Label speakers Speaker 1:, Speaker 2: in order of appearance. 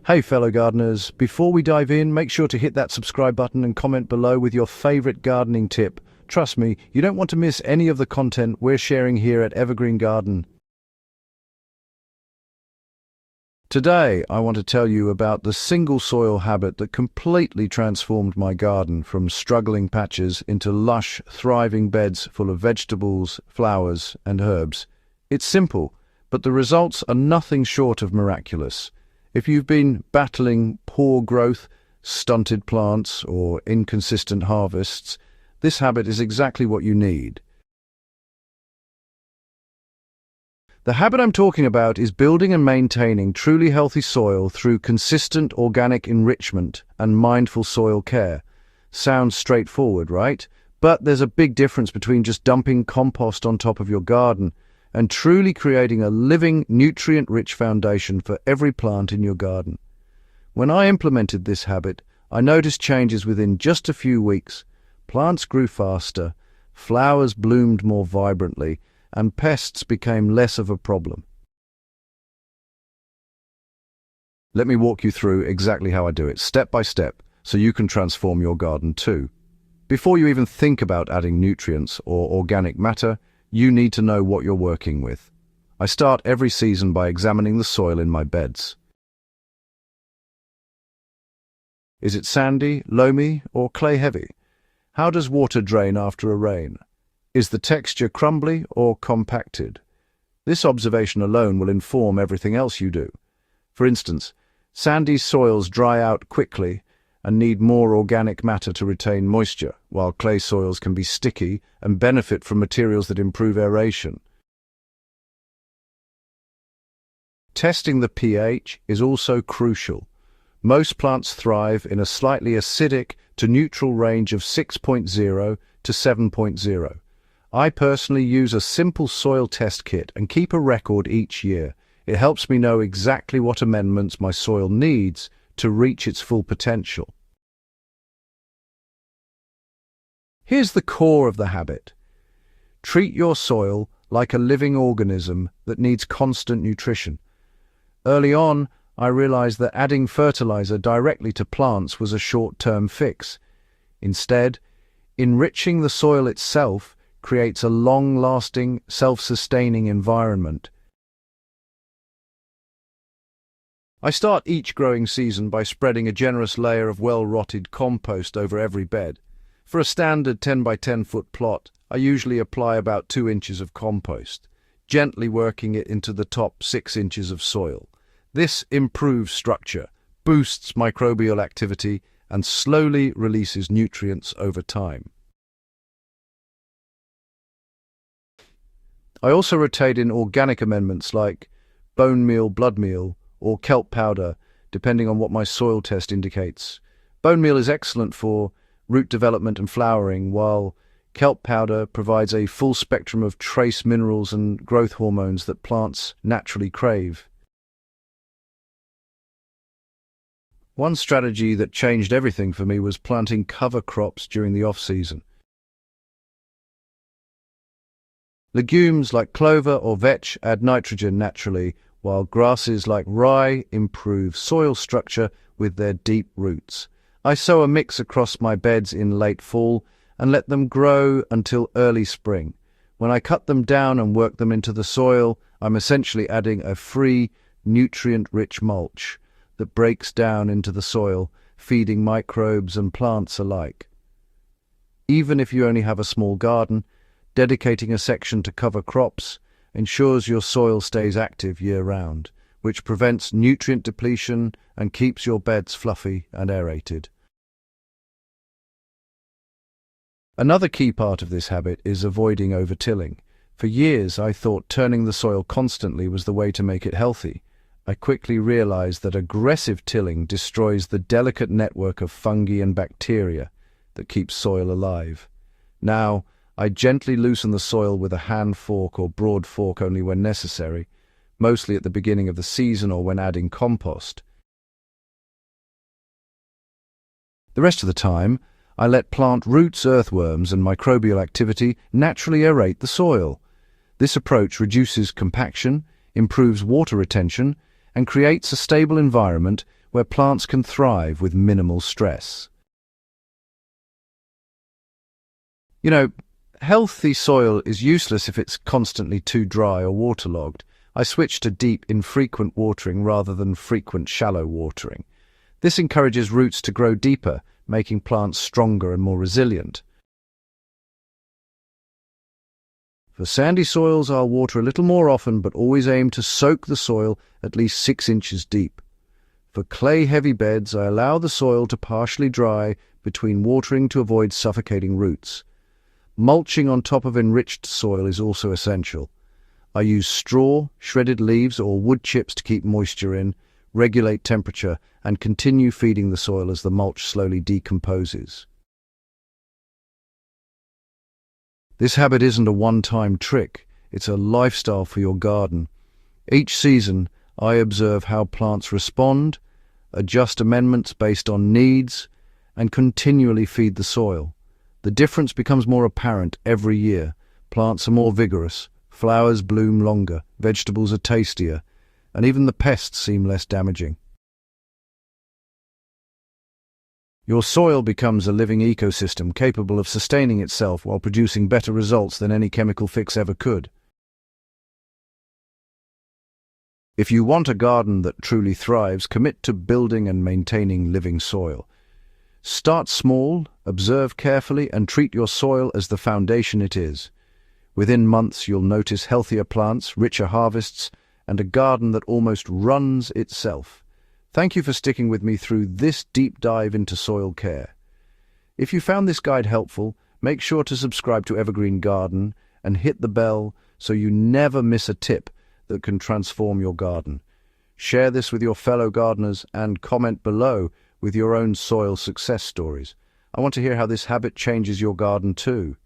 Speaker 1: Hey fellow gardeners, before we dive in, make sure to hit that subscribe button and comment below with your favorite gardening tip. Trust me, you don't want to miss any of the content we're sharing here at Evergreen Garden. Today, I want to tell you about the single soil habit that completely transformed my garden from struggling patches into lush, thriving beds full of vegetables, flowers, and herbs. It's simple, but the results are nothing short of miraculous. If you've been battling poor growth, stunted plants, or inconsistent harvests, this habit is exactly what you need. The habit I'm talking about is building and maintaining truly healthy soil through consistent organic enrichment and mindful soil care. Sounds straightforward, right? But there's a big difference between just dumping compost on top of your garden and truly creating a living, nutrient-rich foundation for every plant in your garden. When I implemented this habit, I noticed changes within just a few weeks. Plants grew faster, flowers bloomed more vibrantly, and pests became less of a problem. Let me walk you through exactly how I do it, step by step, so you can transform your garden too. Before you even think about adding nutrients or organic matter, you need to know what you're working with. I start every season by examining the soil in my beds. Is it sandy, loamy, or clay-heavy? How does water drain after a rain? Is the texture crumbly or compacted? This observation alone will inform everything else you do. For instance, sandy soils dry out quickly and need more organic matter to retain moisture, while clay soils can be sticky and benefit from materials that improve aeration. Testing the pH is also crucial. Most plants thrive in a slightly acidic to neutral range of 6.0 to 7.0. I personally use a simple soil test kit and keep a record each year. It helps me know exactly what amendments my soil needs to reach its full potential. Here's the core of the habit. Treat your soil like a living organism that needs constant nutrition. Early on, I realized that adding fertilizer directly to plants was a short-term fix. Instead, enriching the soil itself creates a long-lasting, self-sustaining environment. I start each growing season by spreading a generous layer of well-rotted compost over every bed. For a standard 10 by 10 foot plot, I usually apply about 2 inches of compost, gently working it into the top 6 inches of soil. This improves structure, boosts microbial activity, and slowly releases nutrients over time. I also rotate in organic amendments like bone meal, blood meal, or kelp powder, depending on what my soil test indicates. Bone meal is excellent for root development and flowering, while kelp powder provides a full spectrum of trace minerals and growth hormones that plants naturally crave. One strategy that changed everything for me was planting cover crops during the off-season. Legumes like clover or vetch add nitrogen naturally, while grasses like rye improve soil structure with their deep roots. I sow a mix across my beds in late fall and let them grow until early spring. When I cut them down and work them into the soil, I'm essentially adding a free, nutrient-rich mulch that breaks down into the soil, feeding microbes and plants alike. Even if you only have a small garden, dedicating a section to cover crops ensures your soil stays active year-round, which prevents nutrient depletion and keeps your beds fluffy and aerated. Another key part of this habit is avoiding over-tilling. For years, I thought turning the soil constantly was the way to make it healthy. I quickly realized that aggressive tilling destroys the delicate network of fungi and bacteria that keeps soil alive. Now, I gently loosen the soil with a hand fork or broad fork only when necessary, mostly at the beginning of the season or when adding compost. The rest of the time, I let plant roots, earthworms, and microbial activity naturally aerate the soil. This approach reduces compaction, improves water retention, and creates a stable environment where plants can thrive with minimal stress. You know, healthy soil is useless if it's constantly too dry or waterlogged. I switch to deep, infrequent watering rather than frequent, shallow watering. This encourages roots to grow deeper, making plants stronger and more resilient. For sandy soils, I'll water a little more often, but always aim to soak the soil at least 6 inches deep. For clay-heavy beds, I allow the soil to partially dry between watering to avoid suffocating roots. Mulching on top of enriched soil is also essential. I use straw, shredded leaves, or wood chips to keep moisture in, regulate temperature, and continue feeding the soil as the mulch slowly decomposes. This habit isn't a one-time trick, it's a lifestyle for your garden. Each season, I observe how plants respond, adjust amendments based on needs, and continually feed the soil. The difference becomes more apparent every year. Plants are more vigorous, flowers bloom longer, vegetables are tastier, and even the pests seem less damaging. Your soil becomes a living ecosystem capable of sustaining itself while producing better results than any chemical fix ever could. If you want a garden that truly thrives, commit to building and maintaining living soil. Start small, observe carefully, and treat your soil as the foundation it is. Within months, you'll notice healthier plants, richer harvests, and a garden that almost runs itself. Thank you for sticking with me through this deep dive into soil care. If you found this guide helpful, make sure to subscribe to Evergreen Garden and hit the bell so you never miss a tip that can transform your garden. Share this with your fellow gardeners and comment below with your own soil success stories. I want to hear how this habit changes your garden too.